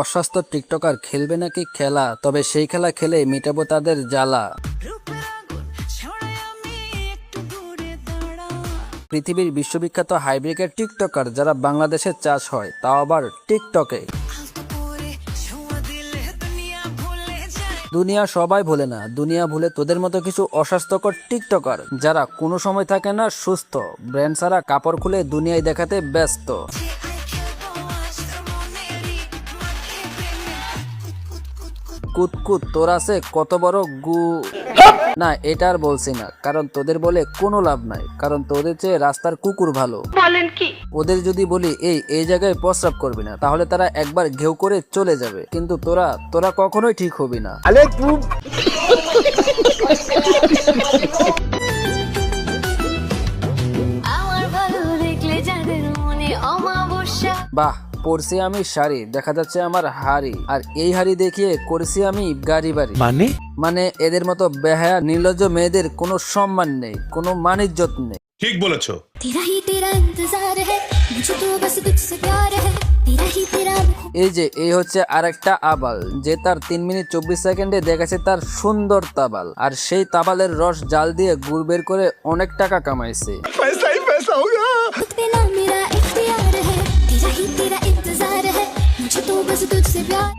অস্বাস্থ্য TikToker খেলবে নাকি খেলা, তবে সেই খেলা খেলে মেটাবো তাদের জ্বালা। পৃথিবীর বিশ্ববিখ্যাত হাইব্রিকের টিকটকার যারা বাংলাদেশে চাষ হয়, তাও আবার টিকটকে। দুনিয়া সবাই ভুলে না, দুনিয়া ভুলে তোদের মতো কিছু অস্বাস্থ্যকর টিকটকার যারা কোনো সময় থাকে না সুস্থ, ব্র্যান্ড ছাড়া কাপড় খুলে দুনিয়ায় দেখাতে ব্যস্ত। কুতকুত তোর আছে কত বড় গু। না, এটা আর বলছি না, কারণ তোদের বলে কোনো লাভ নাই, কারণ তোদের চেয়ে রাস্তার কুকুর ভালো। বলেন কি? ওদের যদি বলি এই জায়গায় প্রস্রাব করবি না, তাহলে তারা একবার ঘেউ করে চলে যাবে, কিন্তু তোরা কখনোই ঠিক হবি না। বাহ, পরছি আমি শাড়ি, দেখা যাচ্ছে আমার হাড়ি, আর এই হাড়ি দেখিয়ে করেছি আমি গাড়ি বাড়ি। মানে এদের মতো বেহায়া নির্লজ্জ মেয়েদের কোনো সম্মান নেই, কোনো মানিজ্জত নেই। ঠিক বলেছো। এই হচ্ছে আরেকটা আবাল, যে তার 3 মিনিট 24 সেকেন্ডে দেখাচ্ছে তার সুন্দর তাবাল, আর সেই তাবালের রস জাল দিয়ে গুড় বের করে অনেক টাকা কামাইছে।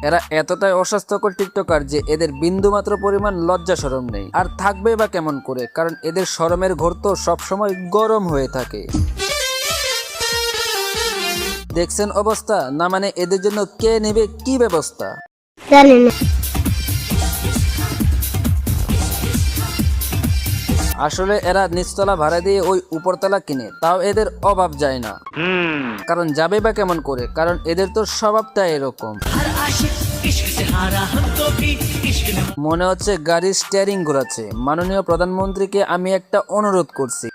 এরা এতটাই অস্বাস্থ্যকর টিকটকার যে এদের বিন্দু মাত্র পরিমাণ লজ্জা শরম নেই, আর থাকবে বা কেমন করে, কারণ এদের শরমের ঘোর তো সবসময় গরম হয়ে থাকে। দেখছেন অবস্থা না, মানে এদের জন্য কে নেবে কি ব্যবস্থা। আসলে এরা নিচতলা ভাড়া দিয়ে ওই উপরতলা কিনে, তাও এদের অভাব যায় না। কারণ যাবে বা কেমন করে, কারণ এদের তো স্বভাবটা এরকম। মনে হচ্ছে গাড়ির স্টিয়ারিং ঘোরাচ্ছে। মাননীয় প্রধানমন্ত্রীকে আমি একটা অনুরোধ করছি,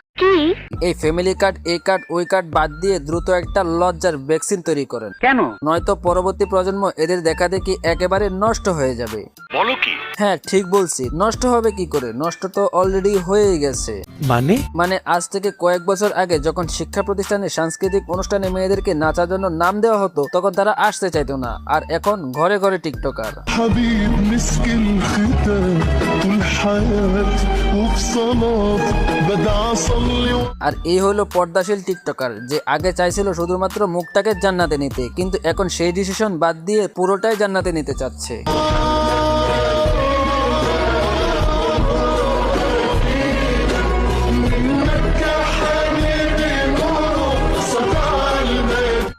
এই ফ্যামিলি কার্ড, এই কার্ড, ওই কার্ড বাদ দিয়ে দ্রুত একটা লজ্জার ভ্যাকসিন তৈরি করেন। কেন? নয়তো পরবর্তী প্রজন্ম এদের দেখা দেখি একেবারে নষ্ট হয়ে যাবে। বলো কি? হ্যাঁ, ঠিক বলছি। নষ্ট হবে কি করে? নষ্ট তো অলরেডি হয়ে গেছে। মানে আজ থেকে কয়েক বছর আগে যখন শিক্ষা প্রতিষ্ঠানে সাংস্কৃতিক অনুষ্ঠানে মেয়েদেরকে নাচার জন্য নাম দেওয়া হতো, তখন তারা আসতে চাইতো না, আর এখন ঘরে ঘরে টিকটকার। আর এই হলো পর্দাশীল টিকটকার, যে আগে চাইছিল শুধুমাত্র মুখটাকে জান্নাতে নিতে, কিন্তু এখন সেই ডিসিশন বাদ দিয়ে পুরোটাই জান্নাতে নিতে চাচ্ছে।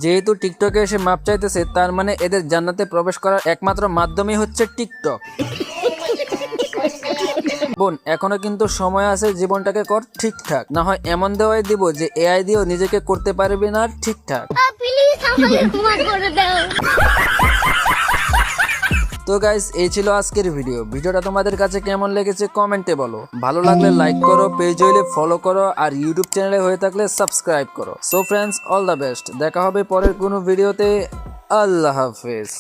যেহেতু টিকটকে এসে মাপ চাইতেছে, তার মানে এদের জান্নাতে প্রবেশ করার একমাত্র মাধ্যমই হচ্ছে টিকটক। বোন, এখনো কিন্তু সময় আছে, জীবনটাকে কর ঠিকঠাক, না হয় এমন দেওয়াই দিব যে এআই দিয়েও নিজেকে করতে পারবি না ঠিকঠাক। তো গাইস, এই ছিল আজকের ভিডিওটা তোমাদের কাছে কেমন লেগেছে কমেন্টে বলো। ভালো লাগলে লাইক করো, পেজ হইলে ফলো করো, আর ইউটিউব চ্যানেলে হয়ে থাকলে সাবস্ক্রাইব করো। So friends, all the best, দেখা হবে পরের কোনো ভিডিওতে। আল্লাহ হাফেজ।